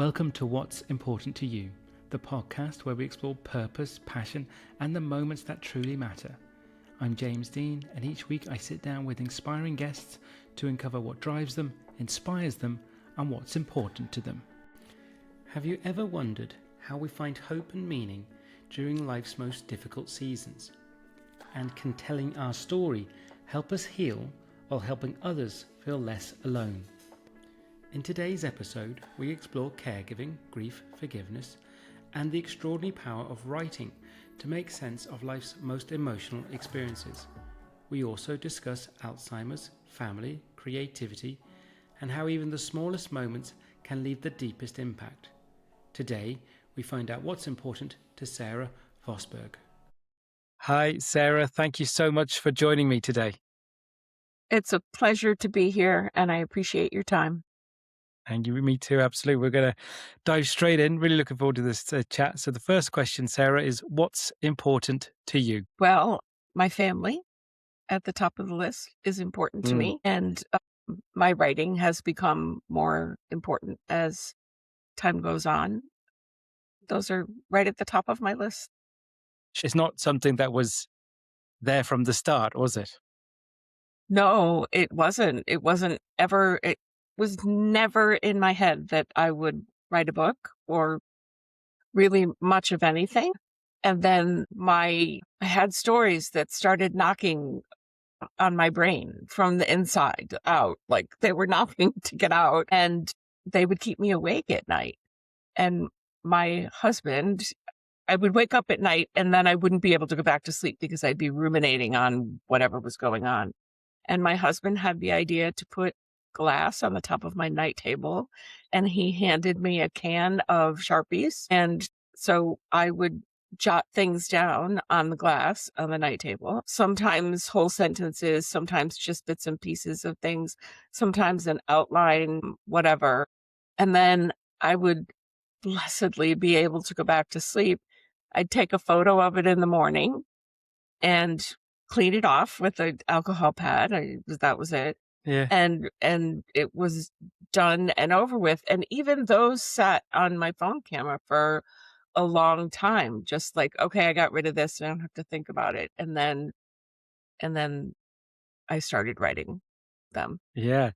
Welcome to What's Important to You, the podcast where we explore purpose, passion, and the moments that truly matter. I'm James Dean, and each week I sit down with inspiring guests to uncover what drives them, inspires them, and what's important to them. Have you ever wondered how we find hope and meaning during life's most difficult seasons? And can telling our story help us heal while helping others feel less alone? In today's episode, we explore caregiving, grief, forgiveness, and the extraordinary power of writing to make sense of life's most emotional experiences. We also discuss Alzheimer's, family, creativity, and how even the smallest moments can leave the deepest impact. Today, we find out what's important to Sarah Vosburgh. Hi, Sarah. Thank you so much for joining me today. It's a pleasure to be here, and I appreciate your time. And you, me too, absolutely. We're going to dive straight in. Really looking forward to this chat. So the first question, Sarah, is what's important to you? Well, my family at the top of the list is important to me, and my writing has become more important as time goes on. Those are right at the top of my list. It's not something that was there from the start, was it? No, it wasn't. It wasn't ever. It was never in my head that I would write a book or really much of anything. And then I had stories that started knocking on my brain from the inside out, like they were knocking to get out, and they would keep me awake at night. And my husband, I would wake up at night and then I wouldn't be able to go back to sleep because I'd be ruminating on whatever was going on. And my husband had the idea to put glass on the top of my night table, and he handed me a can of Sharpies. And so I would jot things down on the glass on the night table, sometimes whole sentences, sometimes just bits and pieces of things, sometimes an outline, whatever. And then I would blessedly be able to go back to sleep. I'd take a photo of it in the morning and clean it off with an alcohol pad. That was it. Yeah. And it was done and over with. And even those sat on my phone camera for a long time, just like, okay, I got rid of this. I don't have to think about it. And then I started writing them. Yeah.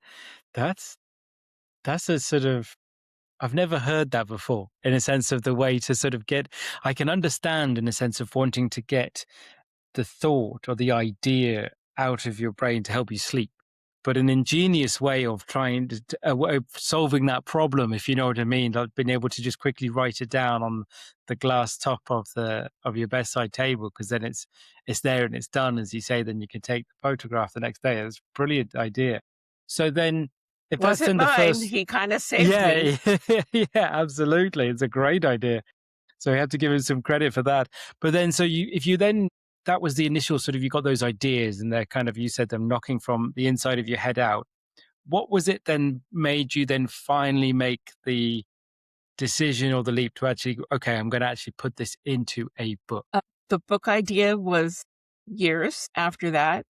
That's a sort of, I've never heard that before, in a sense of the way to sort of get, I can understand in a sense of wanting to get the thought or the idea out of your brain to help you sleep. But an ingenious way of trying to solving that problem, if you know what I mean, like being able to just quickly write it down on the glass top of your bedside table, because then it's there and it's done, as you say. Then you can take the photograph the next day. It's a brilliant idea. So then, if Was that's it in the mine? first, He kind of saved me. yeah, absolutely, it's a great idea. So we have to give him some credit for that. But then, that was the initial sort of, you got those ideas and they're kind of, you said them knocking from the inside of your head out. What was it then made you then finally make the decision or the leap to actually, okay, I'm going to actually put this into a book? The book idea was years after that,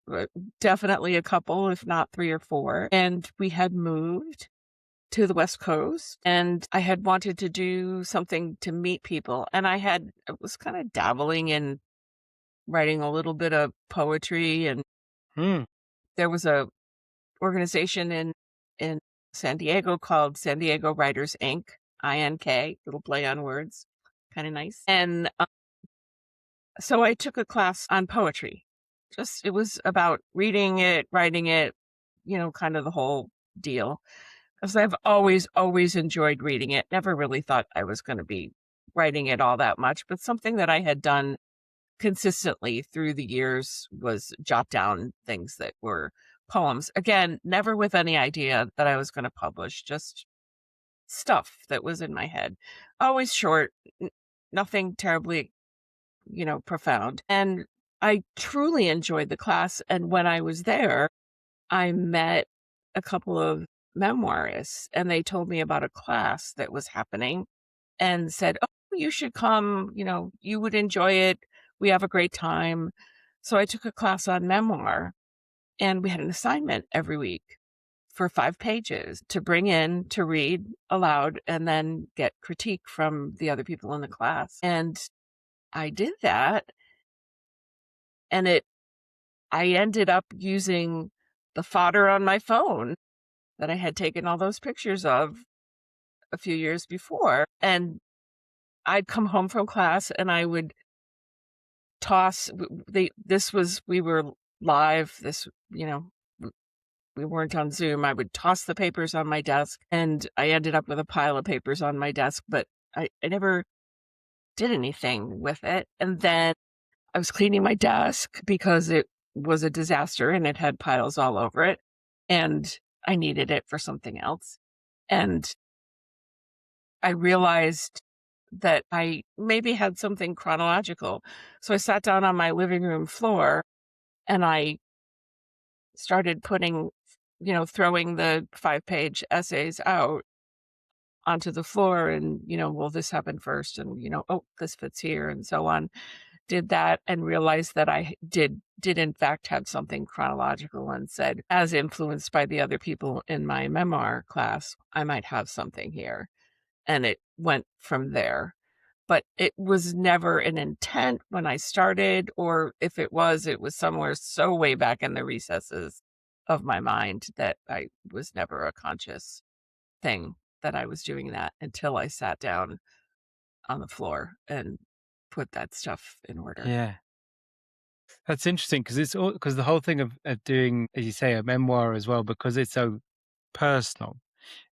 definitely a couple, if not 3 or 4. And we had moved to the West Coast, and I had wanted to do something to meet people. And I was kind of dabbling in writing a little bit of poetry, and there was a organization in San Diego called San Diego Writers Inc. INK, little play on words, kind of nice. And so I took a class on poetry. It was about reading it, writing it, kind of the whole deal. Because I've always enjoyed reading it. Never really thought I was going to be writing it all that much, but something that I had done consistently through the years was jot down things that were poems. Again, never with any idea that I was going to publish, just stuff that was in my head. Always short, nothing terribly, profound. And I truly enjoyed the class. And when I was there, I met a couple of memoirists, and they told me about a class that was happening and said, oh, you should come, you would enjoy it. We have a great time. So I took a class on memoir, and we had an assignment every week for 5 pages to bring in, to read aloud, and then get critique from the other people in the class. And I did that, and I ended up using the fodder on my phone that I had taken all those pictures of a few years before. And I'd come home from class and I would toss we were live, we weren't on Zoom. I would toss the papers on my desk, and I ended up with a pile of papers on my desk, but I never did anything with it. And then I was cleaning my desk because it was a disaster and it had piles all over it, and I needed it for something else. And I realized that I maybe had something chronological. So I sat down on my living room floor and I started throwing the 5-page essays out onto the floor, and, well, this happened first, and, oh, this fits here, and so on. Did that and realized that I did in fact have something chronological, and said, as influenced by the other people in my memoir class, I might have something here. And it went from there. But it was never an intent when I started, or if it was somewhere so way back in the recesses of my mind that I was never a conscious thing that I was doing that until I sat down on the floor and put that stuff in order. Yeah. That's interesting because the whole thing of doing, as you say, a memoir as well, because it's so personal,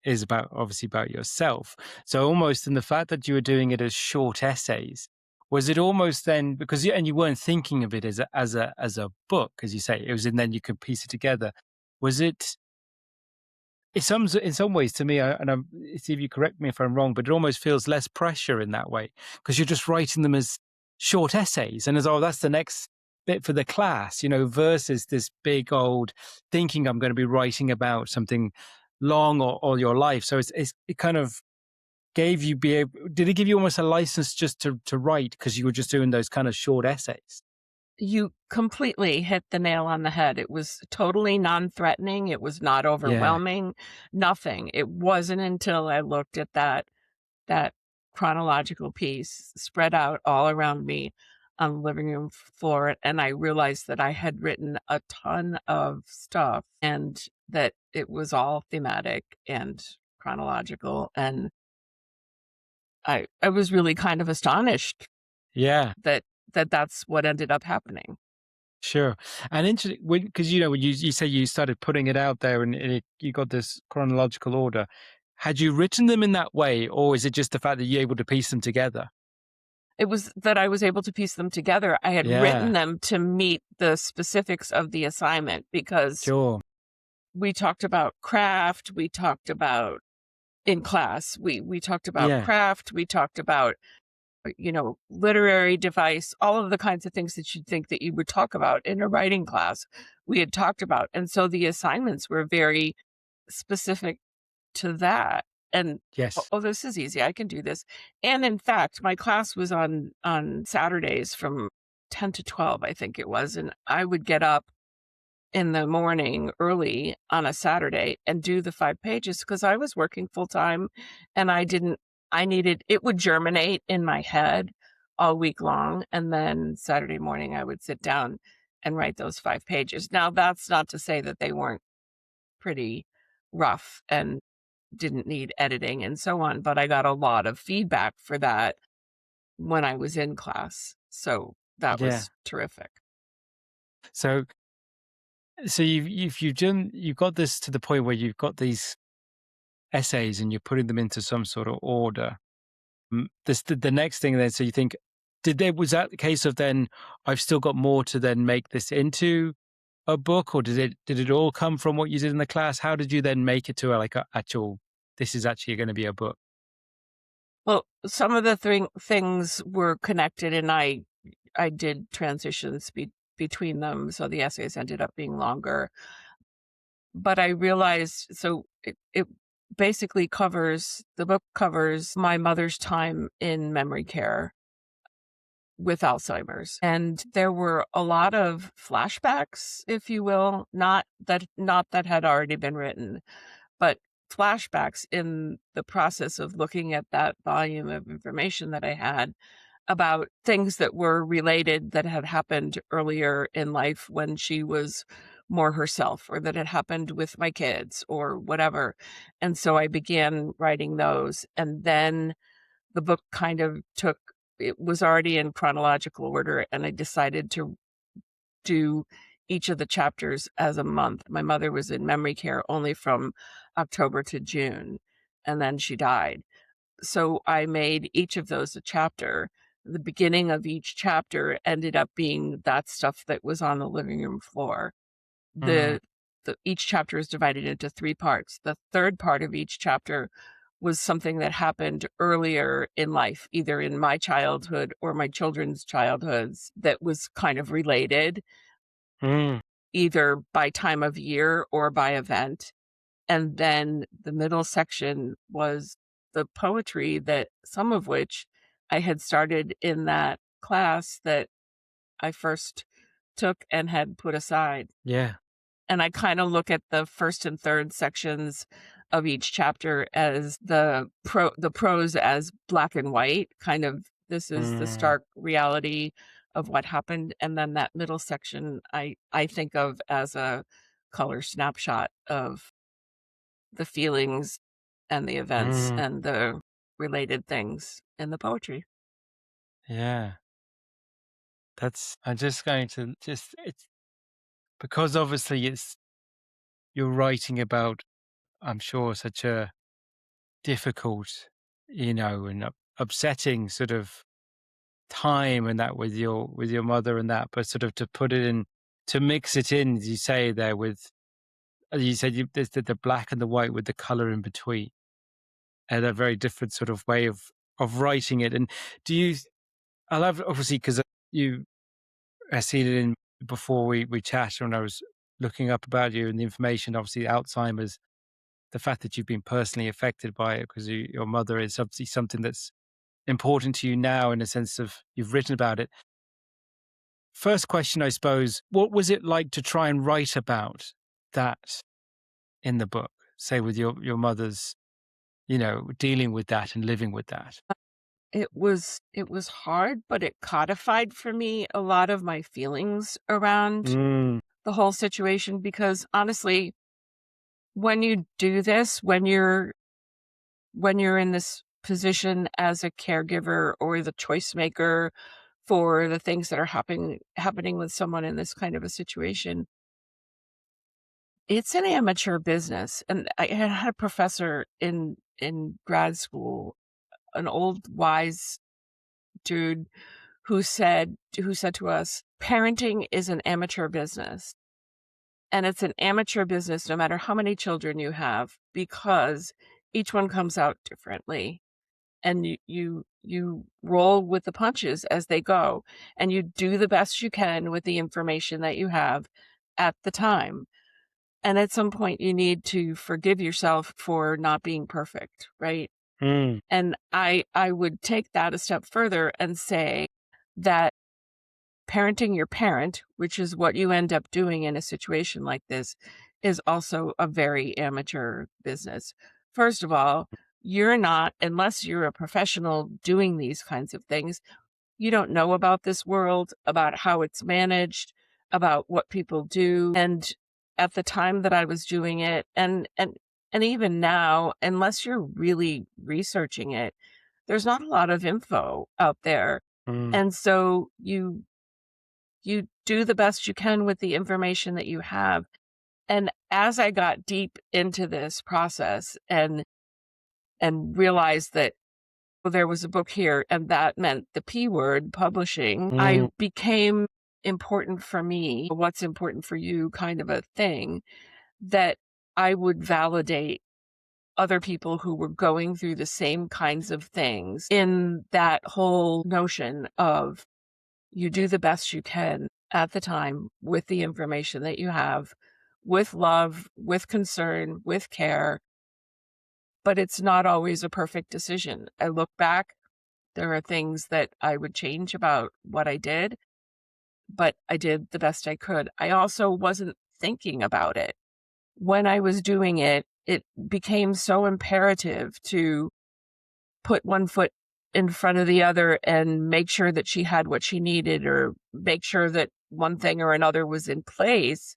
is obviously about yourself. So almost in the fact that you were doing it as short essays, was it almost then, because you weren't thinking of it as a book, as you say, it was, and then you could piece it together. Was it, in some ways to me, see if you correct me if I'm wrong, but it almost feels less pressure in that way because you're just writing them as short essays and that's the next bit for the class, versus this big old thinking I'm going to be writing about something long or all your life. So it kind of did it give you almost a license just to write because you were just doing those kind of short essays? You completely hit the nail on the head. It was totally non-threatening. It was not overwhelming, nothing. It wasn't until I looked at that chronological piece spread out all around me on the living room floor, and I realized that I had written a ton of stuff and that it was all thematic and chronological, and I was really kind of astonished Yeah, that's what ended up happening. sure. And interesting, because when you say you started putting it out there and you got this chronological order, had you written them in that way, or is it just the fact that you're able to piece them together? It was that I was able to piece them together. I had written Yeah, them to meet the specifics of the assignment because sure. we talked about craft, we talked about in class, we talked about Yeah, craft, we talked about, literary device, all of the kinds of things that you'd think that you would talk about in a writing class, we had talked about. And so the assignments were very specific to that. And yes. oh, this is easy. I can do this. And in fact, my class was on Saturdays from 10 to 12, I think it was. And I would get up in the morning early on a Saturday and do the 5 pages because I was working full time, and it would germinate in my head all week long. And then Saturday morning, I would sit down and write those 5 pages. Now, that's not to say that they weren't pretty rough and didn't need editing and so on, but I got a lot of feedback for that when I was in class. So that Yeah. was terrific. So you've got this to the point where you've got these essays and you're putting them into some sort of order. The next thing then, so you think, was that the case of then I've still got more to then make this into a book, or did it all come from what you did in the class? How did you then make it to actual, this is actually going to be a book? Well, some of the things were connected, and I did transitions between them, so the essays ended up being longer. But I realized, so it basically the book covers my mother's time in memory care. with Alzheimer's. And there were a lot of flashbacks, if you will, not that had already been written, but flashbacks in the process of looking at that volume of information that I had about things that were related that had happened earlier in life when she was more herself, or that had happened with my kids or whatever. And so I began writing those. And then the book kind of it was already in chronological order, and I decided to do each of the chapters as a month. My mother was in memory care only from October to June, and then she died. So I made each of those a chapter. The beginning of each chapter ended up being that stuff that was on the living room floor. Mm. Each chapter is divided into 3 parts. The third part of each chapter was something that happened earlier in life, either in my childhood or my children's childhoods, that was kind of related, Mm. either by time of year or by event. And then the middle section was the poetry, that some of which I had started in that class that I first took and had put aside. Yeah. And I kind of look at the first and third sections of each chapter as the prose as black and white, kind of, this is the Mm. stark reality of what happened. And then that middle section I think of as a color snapshot of the feelings and the events Mm. and the related things in the poetry. Yeah. I'm just going to it's because obviously you're writing about, I'm sure, such a difficult, and upsetting sort of time and that with your mother and that, but sort of to put it in, to mix it in, as you say there, with, as you said, there's the black and the white with the color in between, and a very different sort of way of writing it. And do you? I love, obviously, because you, I seen it in before we chat, when I was looking up about you and the information, obviously Alzheimer's, the fact that you've been personally affected by it because your mother is obviously something that's important to you now, in a sense of you've written about it. First question, I suppose, what was it like to try and write about that in the book, say with your mother's, dealing with that and living with that? It was hard, but it codified for me a lot of my feelings around Mm. the whole situation, because honestly, when you do this, when you're in this position as a caregiver or the choice maker for the things that are happening with someone in this kind of a situation, it's an amateur business. And I had a professor in grad school, an old wise dude, who said to us, parenting is an amateur business. And it's an amateur business no matter how many children you have, because each one comes out differently. And you roll with the punches as they go, and you do the best you can with the information that you have at the time. And at some point you need to forgive yourself for not being perfect, right? Mm. And I would take that a step further and say that parenting your parent, which is what you end up doing in a situation like this, is also a very amateur business. First of all, you're not, unless you're a professional doing these kinds of things, you don't know about this world, about how it's managed, about what people do. And at the time that I was doing it, and even now, unless you're really researching it, there's not a lot of info out there. Mm. And so you do the best you can with the information that you have. And as I got deep into this process and realized that, well, there was a book here and that meant the P word, publishing, I Mm. became important for me, what's important for you kind of a thing, that I would validate other people who were going through the same kinds of things, in that whole notion of, you do the best you can at the time with the information that you have, with love, with concern, with care. But it's not always a perfect decision. I look back There are things that I would change about what I did, but I did the best I could. I also wasn't thinking about it. When I was doing it, it became so imperative to put one foot in front of the other and make sure that she had what she needed, or make sure that one thing or another was in place,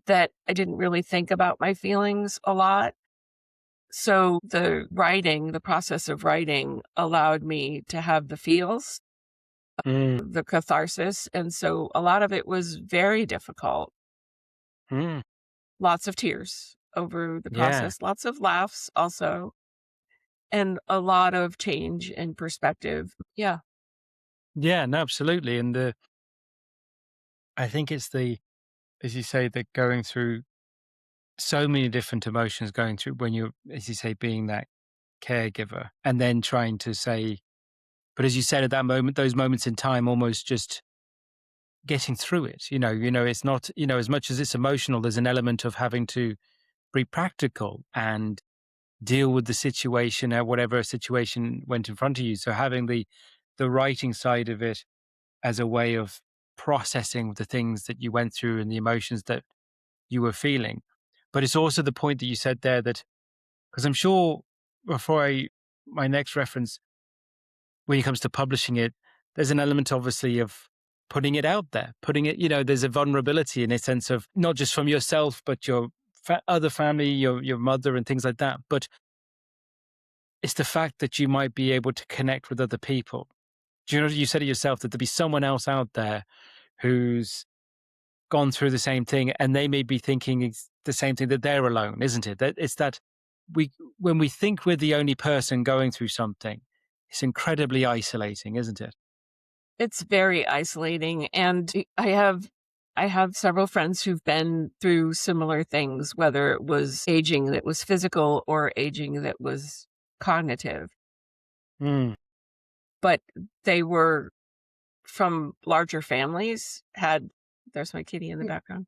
that I didn't really think about my feelings a lot. So the process of writing allowed me to have the feels, Mm, the catharsis. And so a lot of it was very difficult. mm, Lots of tears over the yeah. process, lots of laughs also, and a lot of change in perspective. Yeah. Yeah, no, absolutely. And I think it's as you say, that going through so many different emotions going through when you're, as you say, being that caregiver and then trying to say, but as you said at that moment, those moments in time, almost just getting through it, it's not, as much as it's emotional, there's an element of having to be practical and deal with the situation or whatever situation went in front of you. So having the writing side of it as a way of processing the things that you went through and the emotions that you were feeling. But it's also the point that you said there that, because I'm sure before my next reference, when it comes to publishing it, there's an element obviously of putting it out there, putting it, there's a vulnerability in a sense of not just from yourself, but your other family, your mother and things like that. But it's the fact that you might be able to connect with other people. Do you know, you said it yourself that there'd be someone else out there who's gone through the same thing and they may be thinking the same thing, that they're alone, isn't it? That it's that when we think we're the only person going through something, it's incredibly isolating, isn't it? It's very isolating, and I have several friends who've been through similar things, whether it was aging that was physical or aging that was cognitive, Mm, but they were from larger families, had there's my kitty in the background.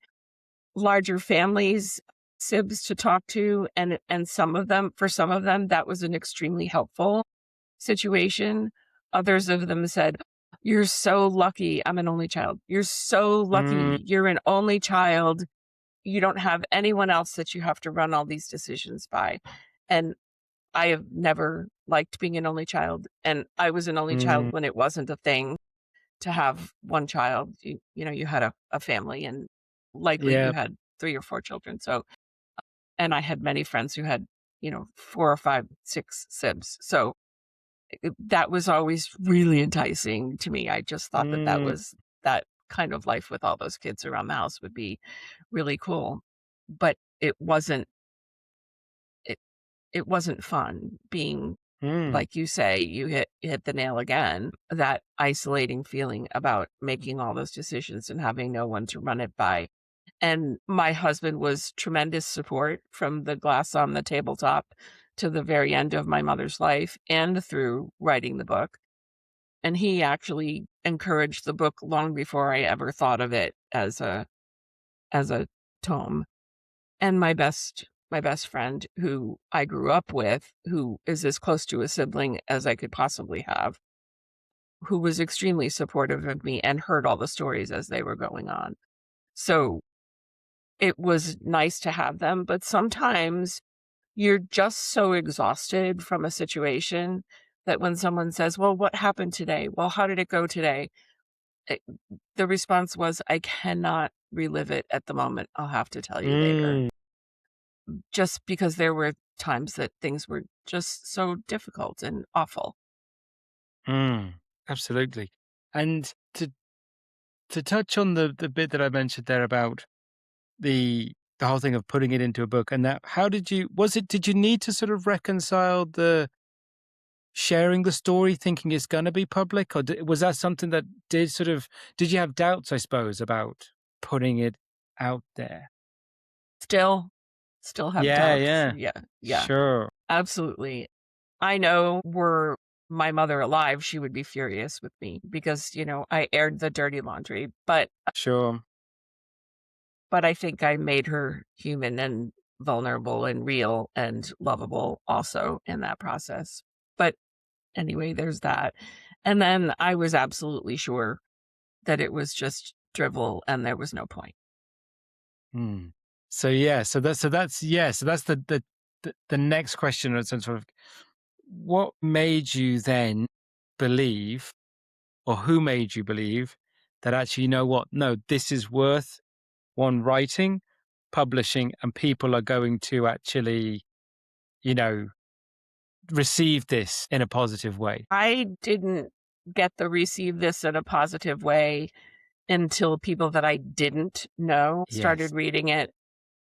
Larger families, sibs to talk to, and some of them, that was an extremely helpful situation. Others of them said, "You're so lucky. I'm an only child. You're so mm, lucky. You're an only child. You don't have anyone else that you have to run all these decisions by." And I have never liked being an only child. And I was an only child mm, when it wasn't a thing to have one child. You had a family, and likely you yeah. had 3 or 4 children. So, and I had many friends who had, 4 or 5, 6 sibs. So that was always really enticing to me. I just thought Mm, that kind of life with all those kids around the house would be really cool. But it it wasn't fun being, mm, like you say, you hit the nail again, that isolating feeling about making all those decisions and having no one to run it by. And my husband was tremendous support from the glass on the tabletop to the very end of my mother's life and through writing the book. And he actually encouraged the book long before I ever thought of it as a tome. And my best friend, who I grew up with, who is as close to a sibling as I could possibly have, who was extremely supportive of me and heard all the stories as they were going on. So it was nice to have them, but sometimes you're just so exhausted from a situation that when someone says, "Well, what happened today? Well, how did it go today?" It The response was, "I cannot relive it at the moment. I'll have to tell you later." mm, Just because there were times that things were just so difficult and awful. mm, absolutely. And to touch on the bit that I mentioned there about the whole thing of putting it into a book, and that, how did you need to sort of reconcile the sharing the story, thinking it's going to be public, or was that something that did you have doubts, I suppose, about putting it out there? Still still have Yeah, doubts. yeah, Yeah, yeah, sure, absolutely. I know, were my mother alive, she would be furious with me because, I aired the dirty laundry, sure. but I think I made her human and vulnerable and real and lovable also in that process. But anyway, there's that. And then I was absolutely sure that it was just drivel and there was no point. Hmm. So yeah, so that's the next question. Is sort of, what made you then believe, or who made you believe that actually, you know what? No, this is worth one writing, publishing, and people are going to actually, you know, receive this in a positive way. I didn't get the receive this in a positive way until people that I didn't know Yes. started reading it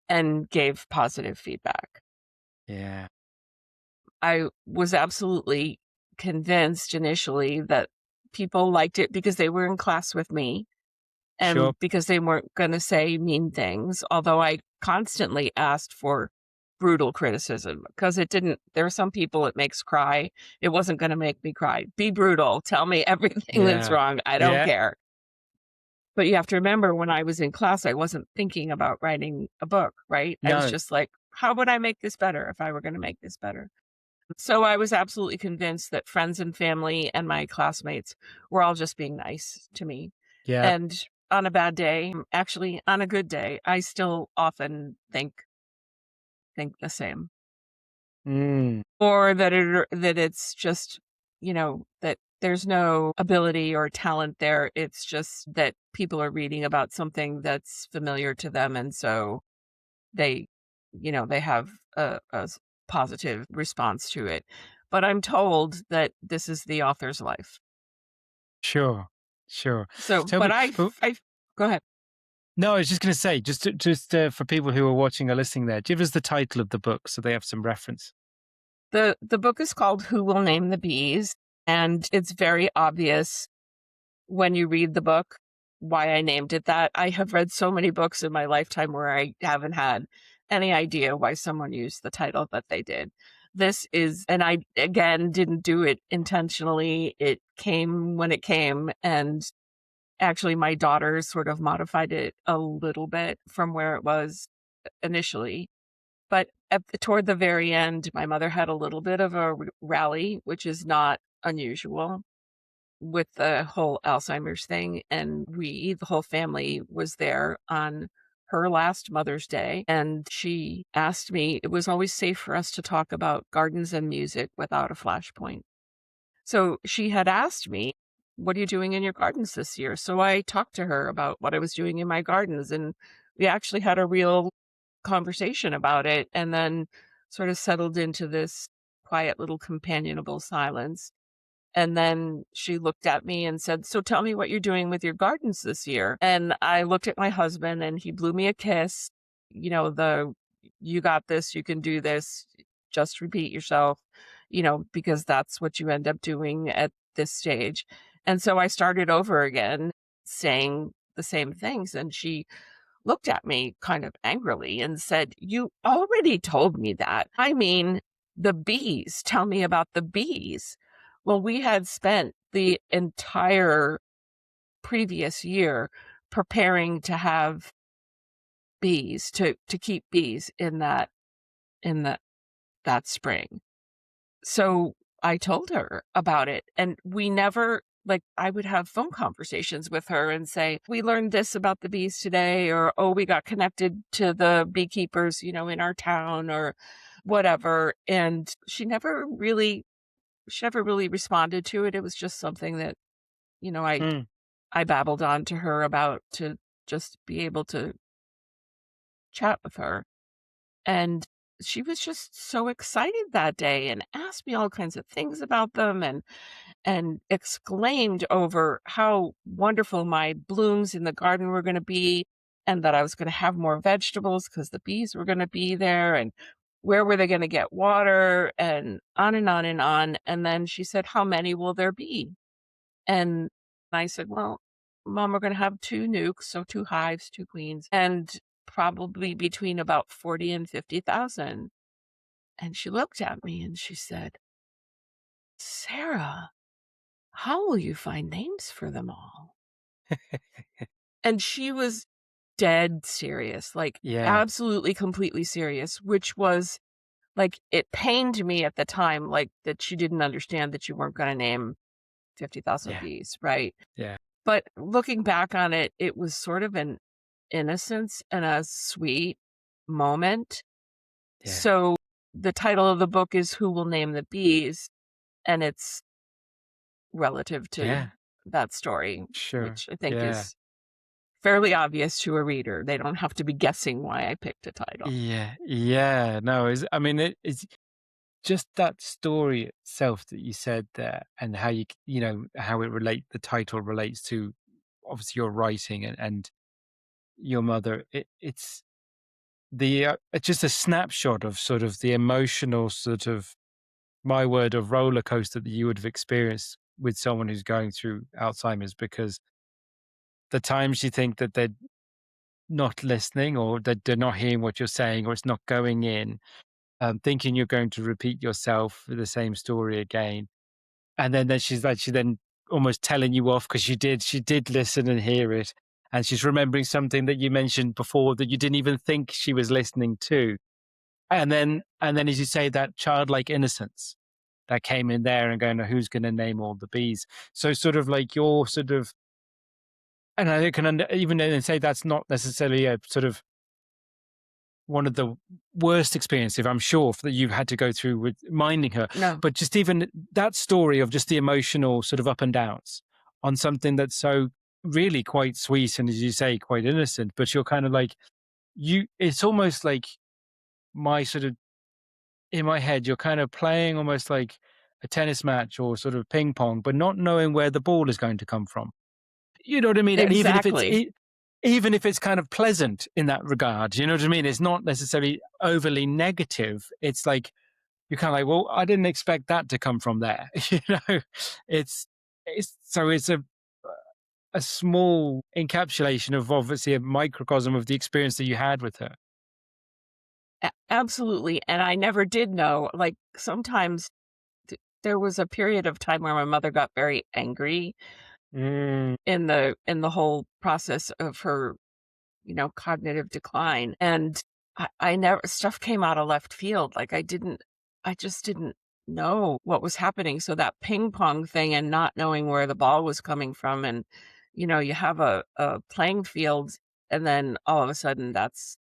and gave positive feedback. Yeah. I was absolutely convinced initially that people liked it because they were in class with me Sure. and because they weren't going to say mean things, although I constantly asked for brutal criticism because there are some people it makes cry. It wasn't going to make me cry. Be brutal. Tell me everything that's Yeah. wrong. I don't Yeah. care. But you have to remember when I was in class, I wasn't thinking about writing a book, right? I was No. just like, how would I make this better if I were going to make this better? So I was absolutely convinced that friends and family and my classmates were all just being nice to me. Yeah. And on a bad day, actually on a good day, I still often think the same. Mm. Or that it's just, that there's no ability or talent there. It's just that people are reading about something that's familiar to them, and so they, they have a positive response to it. But I'm told that this is the author's life. Sure. Sure. So, So, but but I go ahead. no, I was just going to say, for people who are watching or listening, there, give us the title of the book so they have some reference. The book is called Who Will Name the Bees, and it's very obvious when you read the book why I named it that. I have read so many books in my lifetime where I haven't had any idea why someone used the title that they did. This is, and I, again, didn't do it intentionally. It came when it came. And actually, my daughter sort of modified it a little bit from where it was initially. But toward the very end, my mother had a little bit of a rally, which is not unusual with the whole Alzheimer's thing. And the whole family was there on her last Mother's Day. And she asked me, it was always safe for us to talk about gardens and music without a flashpoint. So she had asked me, what are you doing in your gardens this year? So I talked to her about what I was doing in my gardens. And we actually had a real conversation about it and then sort of settled into this quiet little companionable silence. And then she looked at me and said, so tell me what you're doing with your gardens this year. And I looked at my husband and he blew me a kiss. You got this, you can do this, just repeat yourself, because that's what you end up doing at this stage. And so I started over again saying the same things. And she looked at me kind of angrily and said, you already told me that. I mean, the bees. Tell me about the bees. Well, we had spent the entire previous year preparing to have bees, to keep bees in that spring. So I told her about it, and we never, like, I would have phone conversations with her and say, we learned this about the bees today, or, oh, we got connected to the beekeepers, in our town, or whatever. And she never really responded to it. It was just something that, you know, I, Mm. I babbled on to her about, to just be able to chat with her. And she was just so excited that day and asked me all kinds of things about them and exclaimed over how wonderful my blooms in the garden were going to be and that I was going to have more vegetables because the bees were going to be there and where were they going to get water and on and on and on. And then she said, how many will there be? And I said, well, Mom, we're going to have 2 nukes, so 2 hives, 2 queens, and probably between about 40 and 50,000. And she looked at me and she said, Sarah, how will you find names for them all? And she was dead serious, like Yeah. absolutely, completely serious, which was like, it pained me at the time, like, that you didn't understand that you weren't gonna name 50,000 Yeah. bees, right? Yeah. But looking back on it, it was sort of an innocence and a sweet moment. Yeah. So the title of the book is Who Will Name the Bees? And it's relative to Yeah. that story, Sure. which I think Yeah. is fairly obvious to a reader. They don't have to be guessing why I picked a title. Yeah. Yeah. No, I mean, it's just that story itself that you said there, and how how the title relates to obviously your writing and your mother. It's just a snapshot of sort of the emotional sort of, my word, of roller coaster that you would have experienced with someone who's going through Alzheimer's, because the times you think that they're not listening, or that they're not hearing what you're saying, or it's not going in, thinking you're going to repeat yourself with the same story again. And then she's actually then almost telling you off because she did listen and hear it. And she's remembering something that you mentioned before that you didn't even think she was listening to. And then as you say, that childlike innocence that came in there and going, who's going to name all the bees? So sort of like your sort of, and I can even then say that's not necessarily a sort of one of the worst experiences, I'm sure, that you've had to go through with minding her. No. But just even that story of just the emotional sort of up and downs on something that's so really quite sweet and, as you say, quite innocent. But you're kind of like, it's almost like my sort of, in my head, you're kind of playing almost like a tennis match or sort of ping pong, but not knowing where the ball is going to come from. You know what I mean? And Exactly. even if it's kind of pleasant in that regard, you know what I mean? It's not necessarily overly negative. It's like, you're kind of like, well, I didn't expect that to come from there. You know, it's, it's a small encapsulation of obviously a microcosm of the experience that you had with her. Absolutely. And I never did know, like, sometimes there was a period of time where my mother got very angry Mm, in the whole process of her, cognitive decline. And I never, stuff came out of left field. Like, I just didn't know what was happening. So that ping pong thing and not knowing where the ball was coming from. And, you have a playing field, and then all of a sudden that's,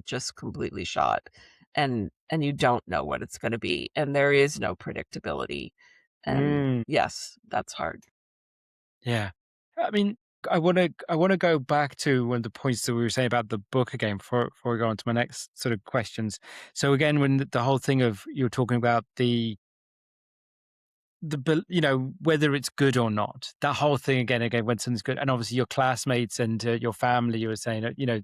just completely shot. And you don't know what it's going to be. And there is no predictability. And mm. yes, that's hard. Yeah. I mean, I want to go back to one of the points that we were saying about the book again before we go on to my next sort of questions. So again, when the whole thing of, you were talking about whether it's good or not, that whole thing again when something's good, and obviously your classmates and your family, you were saying that,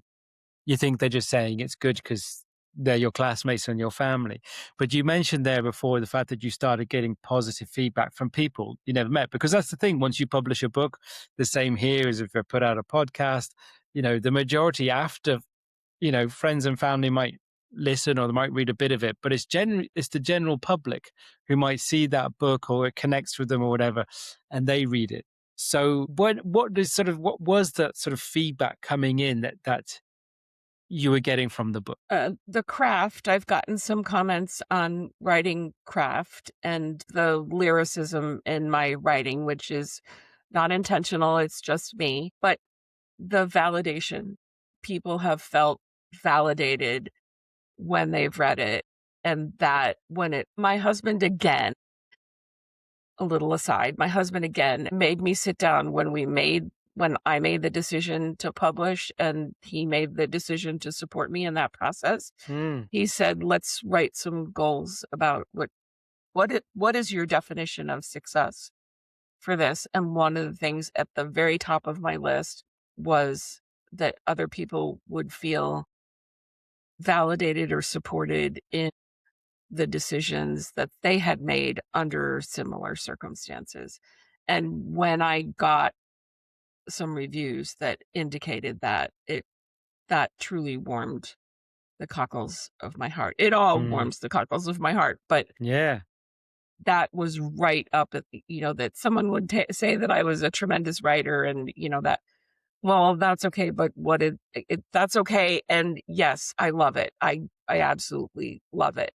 you think they're just saying it's good because they're your classmates and your family. But you mentioned there before the fact that you started getting positive feedback from people you never met, because that's the thing. Once you publish a book, the same here as if I put out a podcast, the majority after, friends and family might listen or they might read a bit of it, but it's the general public who might see that book or it connects with them or whatever, and they read it. So what was that sort of feedback coming in that you were getting from the book? The craft, I've gotten some comments on writing craft and the lyricism in my writing, which is not intentional. It's just me. But the validation, people have felt validated when they've read it. And that my husband again, a little aside, my husband again made me sit down when I made the decision to publish and he made the decision to support me in that process. Mm, He said, let's write some goals about what is your definition of success for this? And one of the things at the very top of my list was that other people would feel validated or supported in the decisions that they had made under similar circumstances. And when I got some reviews that indicated that, that truly warmed the cockles of my heart. It all mm, warms the cockles of my heart, but yeah. that was right up at that someone would say that I was a tremendous writer, and that Well, that's okay, but that's okay, and yes, I love it. I absolutely love it,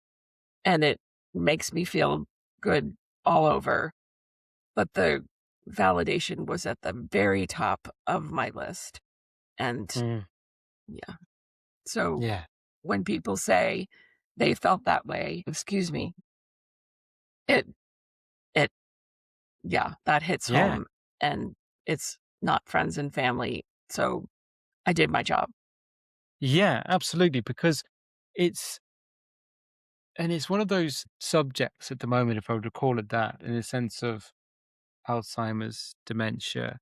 and it makes me feel good all over, but the validation was at the very top of my list, and Mm, yeah. So, yeah. when people say they felt that way, excuse me, it it yeah, that hits Yeah. home, and it's not friends and family, so I did my job. Yeah, absolutely. Because it's, and it's one of those subjects at the moment, if I would call it that, in a sense of Alzheimer's, dementia.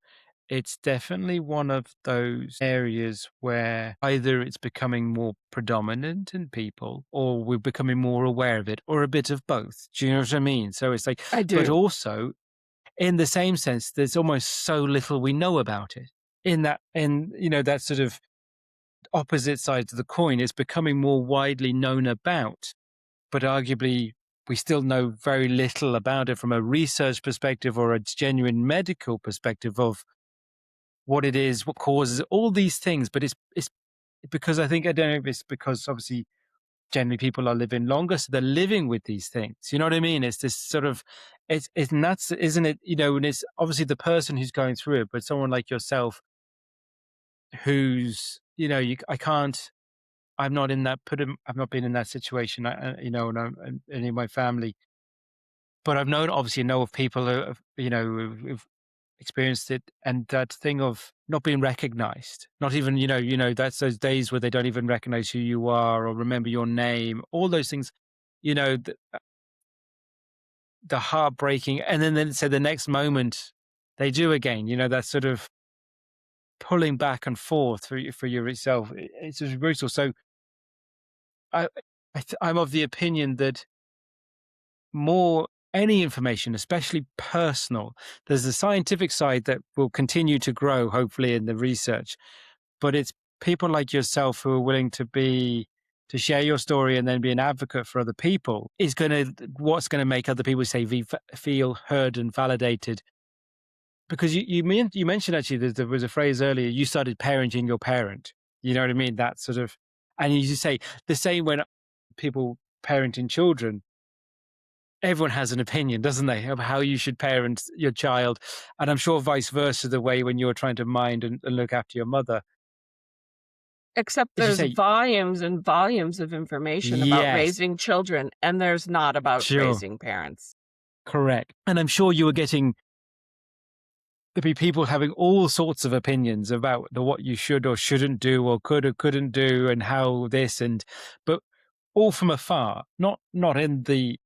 It's definitely one of those areas where either it's becoming more predominant in people or we're becoming more aware of it or a bit of both. Do you know what I mean? So it's like, I but do. also in the same sense, there's almost so little we know about it in that, in, that sort of opposite side of the coin. It's becoming more widely known about, but arguably we still know very little about it from a research perspective or a genuine medical perspective of what it is, what causes it, all these things. But it's because I don't know if it's because obviously generally people are living longer, so they're living with these things. You know what I mean? It's this sort of it's nuts, isn't it? And it's obviously the person who's going through it, but someone like yourself who's I can't. I'm not in that. I've not been in that situation. And and any of my family, but I've known obviously know of people who have, who've experienced it, and that thing of not being recognized, not even that's those days where they don't even recognize who you are or remember your name, all those things, the heartbreaking, and then so the next moment they do again, that sort of pulling back and forth for yourself. It's just brutal. So I, I'm of the opinion that more any information, especially personal, there's the scientific side that will continue to grow, hopefully, in the research. But it's people like yourself who are willing to share your story and then be an advocate for other people is what's going to make other people say feel heard and validated. Because you mentioned actually that there was a phrase earlier, you started parenting your parent. You know what I mean? That sort of, and you say the same when people parenting children, everyone has an opinion, doesn't they, of how you should parent your child. And I'm sure vice versa, the way when you're trying to mind and look after your mother. Except As you there's say, volumes and volumes of information about yes, raising children, and there's not about sure, raising parents. correct. And I'm sure you were getting there'd be people having all sorts of opinions about what you should or shouldn't do or could or couldn't do and how this but all from afar, not in the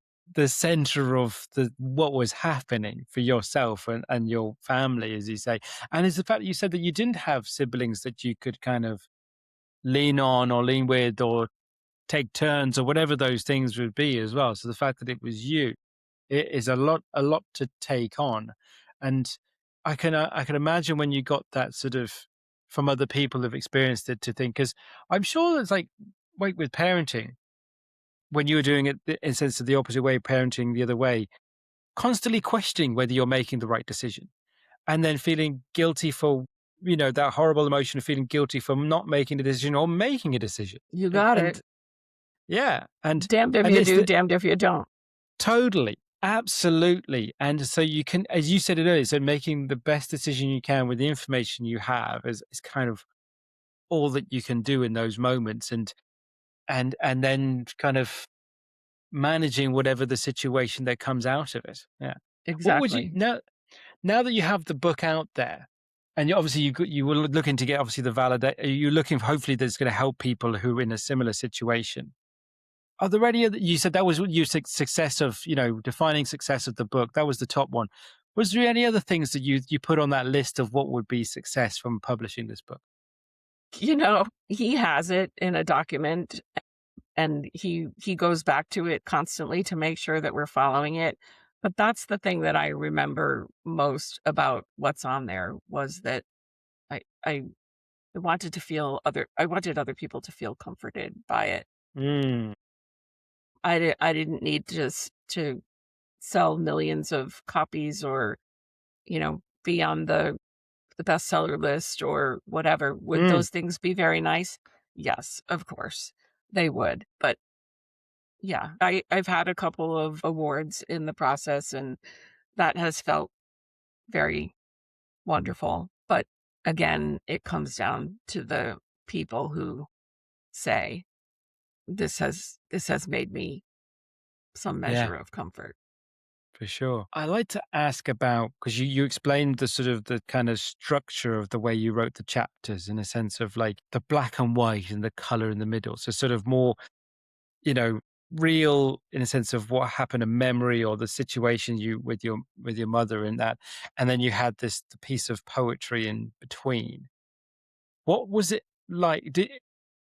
center of what was happening for yourself and your family, as you say. And it's the fact that you said that you didn't have siblings that you could kind of lean on or lean with or take turns or whatever those things would be as well. So the fact that it was you, it is a lot to take on. And I can imagine when you got that sort of from other people who've experienced it to think, because I'm sure it's like with parenting, when you were doing it in a sense of the opposite way, parenting the other way, constantly questioning whether you're making the right decision and then feeling guilty for, that horrible emotion of feeling guilty for not making a decision or making a decision. You And, got it. and yeah, Damned if and you it's do, the, damned if you don't. totally, absolutely. And so you can, as you said it earlier, so making the best decision you can with the information you have is kind of all that you can do in those moments. And then kind of managing whatever the situation that comes out of it. Yeah. What would you Exactly. now that you have the book out there, and obviously you were looking to get obviously the validate. You're looking for hopefully that's going to help people who are in a similar situation. Are there any other? You said that was your success of defining success of the book. That was the top one. Was there any other things that you put on that list of what would be success from publishing this book? He has it in a document, and he goes back to it constantly to make sure that we're following it. But that's the thing that I remember most about what's on there was that I I wanted other people to feel comforted by it. Mm, I didn't need to sell millions of copies or, be on the the bestseller list or whatever. Would Mm. those things be very nice? Yes, of course, they would. But yeah, I've had a couple of awards in the process, and that has felt very wonderful. But again, it comes down to the people who say, this has made me some Yeah, measure of comfort. for sure. I like to ask about, because you explained the sort of the kind of structure of the way you wrote the chapters in a sense of like the black and white and the color in the middle. So sort of more, you know, real in a sense of what happened, a memory or the situation you with your mother in that. And then you had this the piece of poetry in between. What was it like?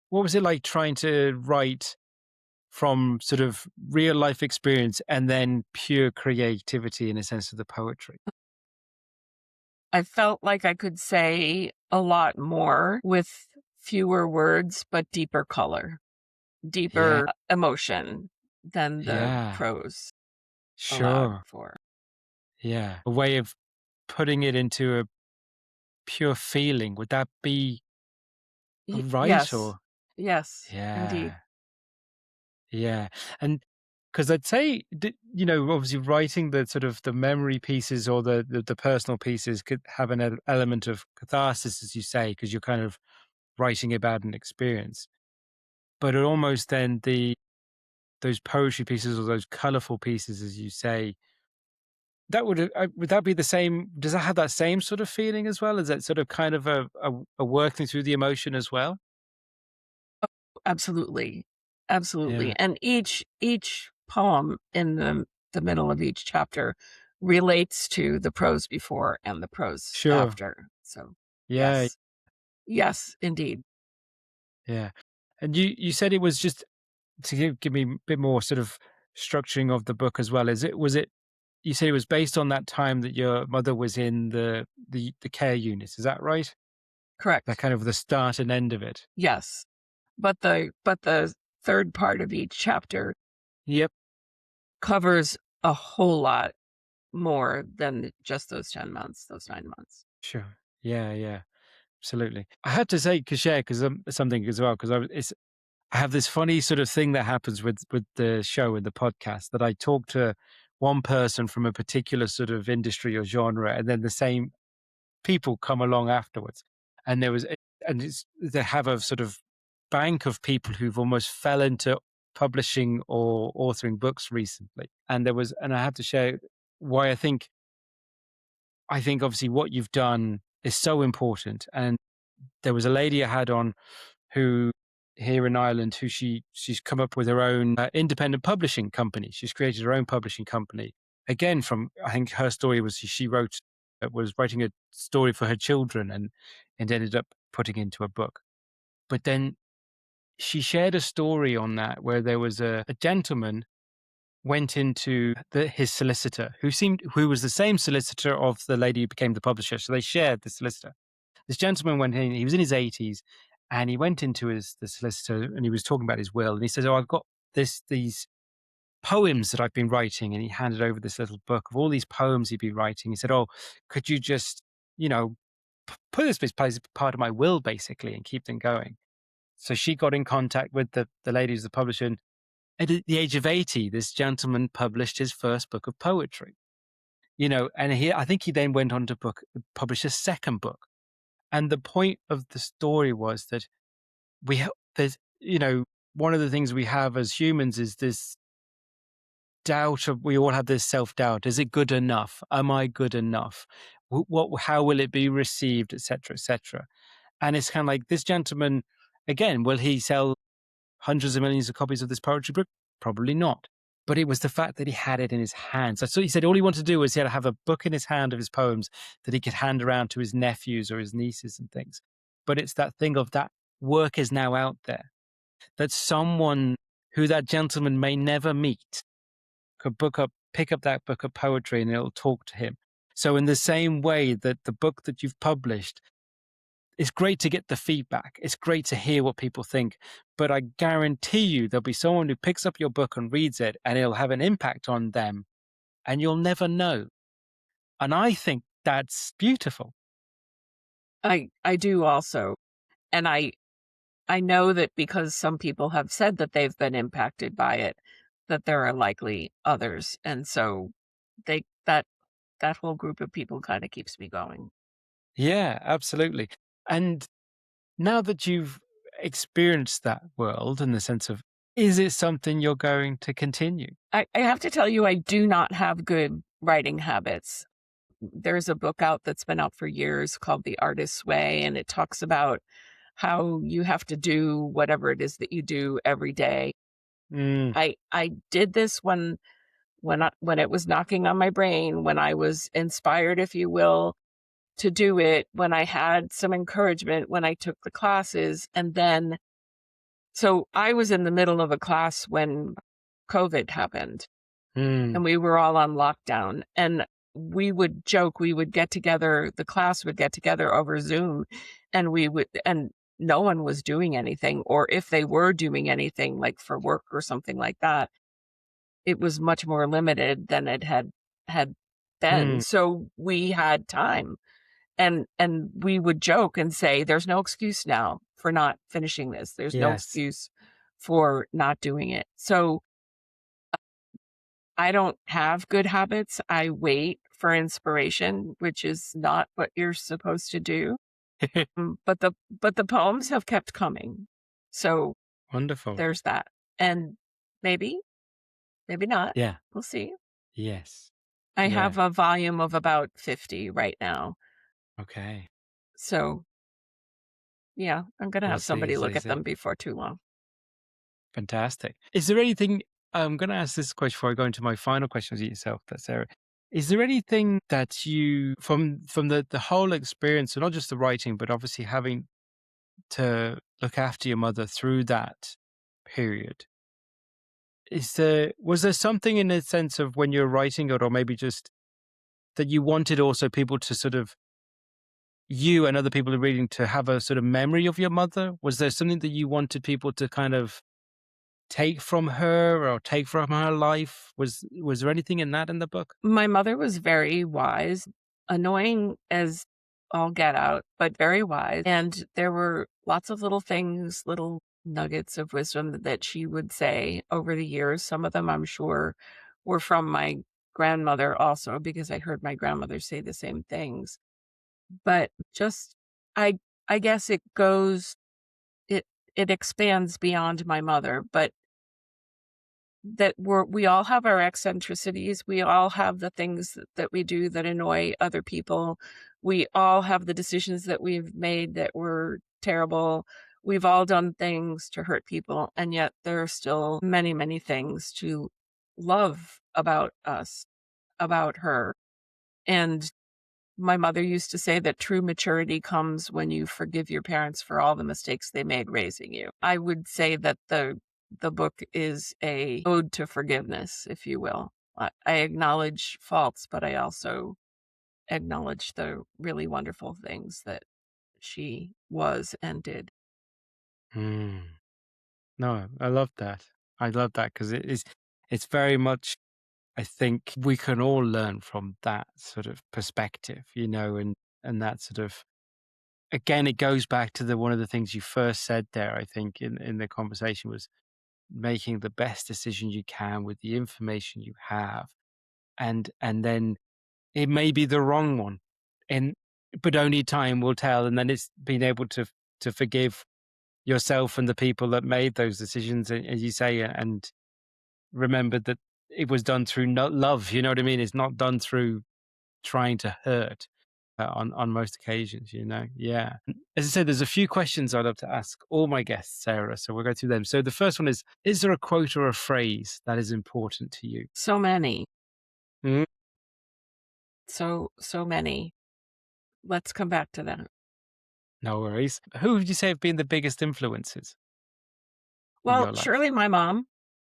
What was it like trying to write from sort of real life experience and then pure creativity in a sense of the poetry? I felt like I could say a lot more with fewer words, but deeper color, Yeah, deeper emotion than the yeah, prose allowed sure. for. Yeah. A way of putting it into a pure feeling. Would that be right Yes. or? Yes, indeed. Yeah. Yeah. And because I'd say, obviously writing the sort of the memory pieces or the personal pieces could have an element of catharsis, as you say, because you're kind of writing about an experience. But it almost then those poetry pieces or those colorful pieces, as you say, that would that be the same? Does that have that same sort of feeling as well? Is that sort of kind of a working through the emotion as well? Absolutely. Absolutely. Yeah, And each poem in the middle of each chapter relates to the prose before and the prose sure. after. So, Yeah, yes. Yes, indeed. yeah. And you said it was just to give me a bit more sort of structuring of the book as well. Was it you said it was based on that time that your mother was in the care unit, is that right? That Correct. kind of the start and end of it. Yes. But the third part of each chapter Yep. covers a whole lot more than just those 10 months, those 9 months. Sure. Yeah, yeah. Absolutely. I had to say, cause share, cause something as well, cause I have this funny sort of thing that happens with the show and the podcast that I talk to one person from a particular sort of industry or genre, and then the same people come along afterwards. And they have a sort of bank of people who've almost fell into publishing or authoring books recently. And I have to share why I think obviously what you've done is so important. And there was a lady I had on who here in Ireland who she's come up with her own independent publishing company. She's created her own publishing company. Again, from I think her story was she wrote was writing a story for her children and ended up putting into a book. But then she shared a story on that where there was a gentleman went into his solicitor who was the same solicitor of the lady who became the publisher. So they shared the solicitor. This gentleman went in, he was in his 80s, and he went into the solicitor and he was talking about his will. And he says, "Oh, I've got these poems that I've been writing." And he handed over this little book of all these poems he'd been writing. He said, "Oh, could you just, you know, put this as part of my will, basically, and keep them going." So she got in contact with the lady who's the publisher. And at the age of 80, this gentleman published his first book of poetry, and I think he then went on to publish a second book. And the point of the story was that there's, one of the things we have as humans is this we all have this self doubt. Is it good enough? Am I good enough? How will it be received, et cetera, et cetera. And it's kind of like this gentleman, again, will he sell hundreds of millions of copies of this poetry book? Probably not. But it was the fact that he had it in his hands. So he said all he wanted to do was he had to have a book in his hand of his poems that he could hand around to his nephews or his nieces and things. But it's that thing of that work is now out there, that someone who that gentleman may never meet could pick up that book of poetry and it'll talk to him. So in the same way that the book that you've published, it's great to get the feedback. It's great to hear what people think. But I guarantee you there'll be someone who picks up your book and reads it and it'll have an impact on them and you'll never know. And I think that's beautiful. I do also. And I know that because some people have said that they've been impacted by it, that there are likely others. And so they that whole group of people kind of keeps me going. Yeah, absolutely. And now that you've experienced that world in the sense of, is it something you're going to continue? I have to tell you, I do not have good writing habits. There's a book out that's been out for years called The Artist's Way, and it talks about how you have to do whatever it is that you do every day. Mm, I did this when it was knocking on my brain, when I was inspired, if you will, to do it, when I had some encouragement, when I took the classes, and then so I was in the middle of a class when COVID happened, mm, and we were all on lockdown, and we would joke, we would get together, the class would get together over Zoom, and no one was doing anything, or if they were doing anything, like for work or something like that, it was much more limited than it had been. mm. So we had time, and we would joke and say, "There's no excuse now for not finishing this. There's no Yes. excuse for not doing it." So I don't have good habits. I wait for inspiration, which is not what you're supposed to do. But the poems have kept coming. So Wonderful. there's that. And maybe, maybe not. Yeah. We'll see. Yes. I Yeah. have a volume of about 50 right now. Okay. So yeah, I'm gonna We'll have see. somebody look See. at See. them before too long. Fantastic. Is there anything, I'm going to ask this question before I go into my final questions of yourself, that Sarah. Is there anything that you, from the whole experience, so not just the writing, but obviously having to look after your mother through that period, was there something in the sense of when you're writing it, or maybe just that you wanted also people to sort of, you and other people who are reading, to have a sort of memory of your mother? Was there something that you wanted people to kind of take from her or take from her life? Was there anything in that in the book? My mother was very wise, annoying as all get out, but very wise. And there were lots of little things, little nuggets of wisdom that she would say over the years. Some of them, I'm sure, were from my grandmother also, because I heard my grandmother say the same things. But just, I, I guess it, it expands beyond my mother, but that we all have our eccentricities. We all have the things that we do that annoy other people. We all have the decisions that we've made that were terrible. We've all done things to hurt people, and yet there are still many, many things to love about us, about her. And my mother used to say that true maturity comes when you forgive your parents for all the mistakes they made raising you. I would say that the book is a ode to forgiveness, if you will. I acknowledge faults, but I also acknowledge the really wonderful things that she was and did. Mm. No, I love that. I love that because it's very much, I think we can all learn from that sort of perspective, and that sort of, again, it goes back to the one of the things you first said there, I think, in the conversation, was making the best decision you can with the information you have. And then it may be the wrong one. And but only time will tell. And then it's being able to forgive yourself and the people that made those decisions, as you say, and remember that it was done through love. You know what I mean? It's not done through trying to hurt, on most occasions. Yeah. As I said, there's a few questions I'd love to ask all my guests, Sarah. So we'll go through them. So the first one is there a quote or a phrase that is important to you? So many, Mm, so many. Let's come back to that. no worries. Who would you say have been the biggest influences in Well, your life? surely my mom,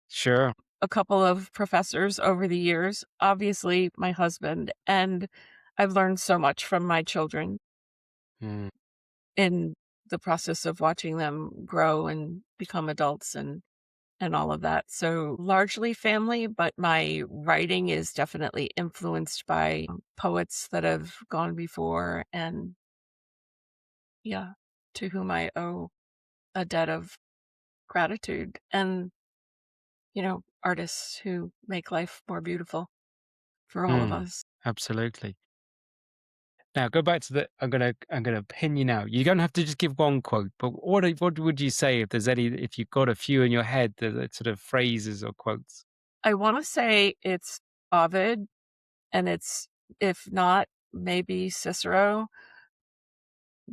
Sure. a couple of professors over the years, obviously my husband, and I've learned so much from my children Mm, in the process of watching them grow and become adults and all of that. So largely family, but my writing is definitely influenced by poets that have gone before, and Yeah. To whom I owe a debt of gratitude. And, artists who make life more beautiful for all of us. Absolutely. Now go back to I'm gonna pin you now. You don't have to just give one quote, but what would you say if you've got a few in your head that sort of phrases or quotes? I want to say it's Ovid, and it's, if not, maybe Cicero,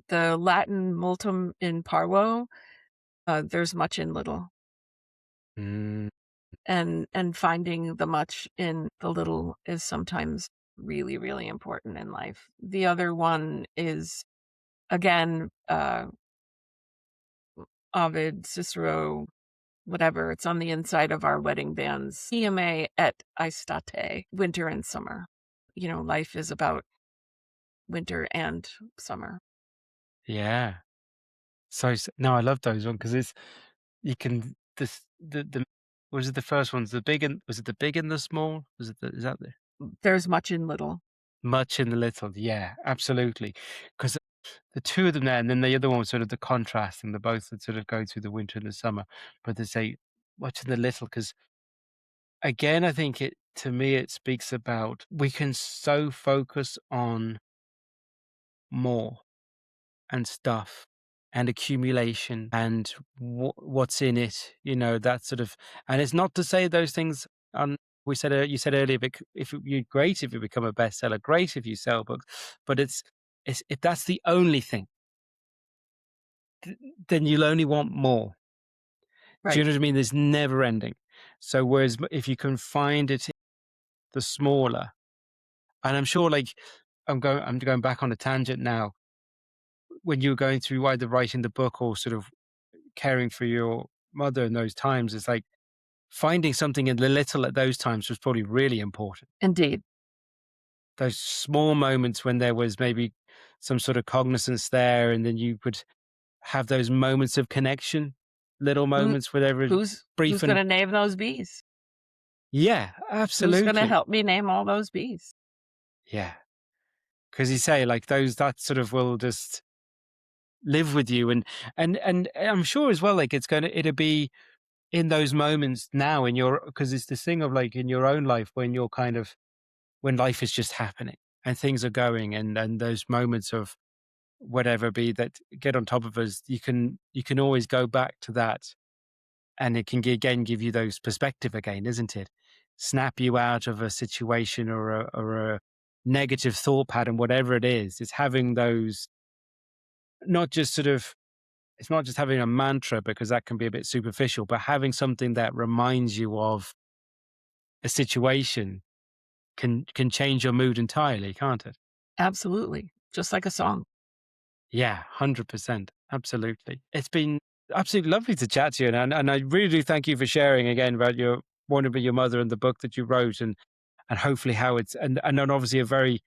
the Latin multum in parvo. There's much in little, Mm, and finding the much in the little is sometimes really, really important in life. The other one is, again, Ovid, Cicero, whatever. It's on the inside of our wedding bands. Iame et aestate, winter and summer. Life is about winter and summer. yeah. No, I love those ones because it's you can this the was it the first ones the big and was it the big and the small? Is that the There's much in little. much and the little? Yeah, absolutely. Because the two of them there, and then the other one was sort of the contrast, and the both that sort of go through the winter and the summer. But they say much and the little because again, I think to me it speaks about we can so focus on more and stuff and accumulation and what's in it, that sort of, and it's not to say those things. You said earlier, if you're great if you become a bestseller, great if you sell books, but it's if that's the only thing, then you'll only want more. Do you Right. know what I mean? There's never ending. So whereas if you can find it, the smaller, and I'm sure, like, I'm going back on a tangent now. When you were going through either writing the book or sort of caring for your mother in those times, it's like finding something in the little at those times was probably really important. Indeed. Those small moments when there was maybe some sort of cognizance there, and then you could have those moments of connection, little Who moments, whatever, who's brief going and to name those bees? yeah, Who's going to absolutely. help me name all those bees? Yeah. Because you say like that sort of will just live with you, and I'm sure as well, like it'll be in those moments now in your, because it's this thing of like in your own life when you're kind of, when life is just happening and things are going, and those moments of whatever be that get on top of us, you can always go back to that, and it can again give you those perspective again, isn't it? Snap you out of a situation or a negative thought pattern, whatever it is. It's having those, not just sort of, it's not just having a mantra because that can be a bit superficial, but having something that reminds you of a situation can change your mood entirely, can't it? Absolutely. Just like a song. Yeah, 100%. Absolutely. It's been absolutely lovely to chat to you. And I really do thank you for sharing again about your wanting to be your mother and the book that you wrote, and hopefully how it's, and then obviously a very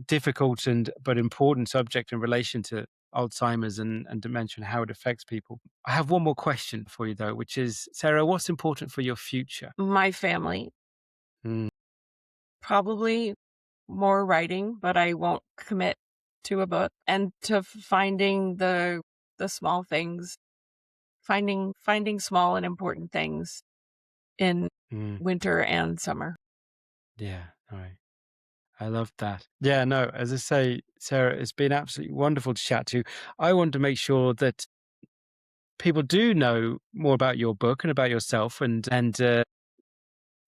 difficult but important subject in relation to Alzheimer's and dementia and how it affects people. I have one more question for you though, which is, Sarah, what's important for your future? My family, Mm, probably more writing, but I won't commit to a book, and to finding the small things, finding small and important things in mm, winter and summer. yeah, all right. I love that. Yeah, no, as I say, Sarah, it's been absolutely wonderful to chat to you. I want to make sure that people do know more about your book and about yourself, and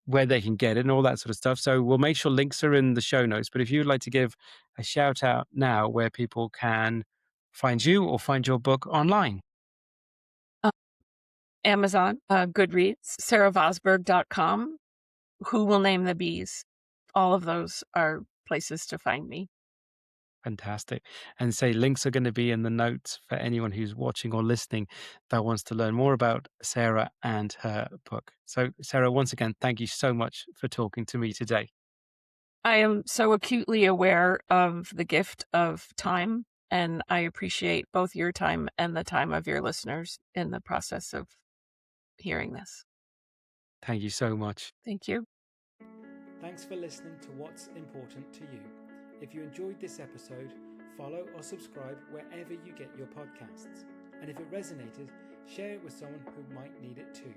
where they can get it and all that sort of stuff. So we'll make sure links are in the show notes. But if you'd like to give a shout out now where people can find you or find your book online. Uh, Amazon, Goodreads, sarahvosburgh.com. Who will name the bees? All of those are places to find me. Fantastic. And say links are going to be in the notes for anyone who's watching or listening that wants to learn more about Sarah and her book. So, Sarah, once again, thank you so much for talking to me today. I am so acutely aware of the gift of time, and I appreciate both your time and the time of your listeners in the process of hearing this. Thank you so much. Thank you. Thanks for listening to What's Important to You. If you enjoyed this episode, Follow or subscribe wherever you get your podcasts. And if it resonated, share it with someone who might need it too.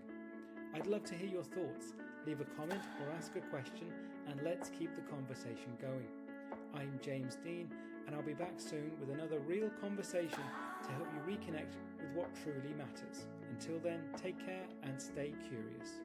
I'd love to hear your thoughts. Leave a comment or ask a question, and let's keep the conversation going. I'm James Dean, and I'll be back soon with another real conversation to help you reconnect with what truly matters. Until then, take care and stay curious.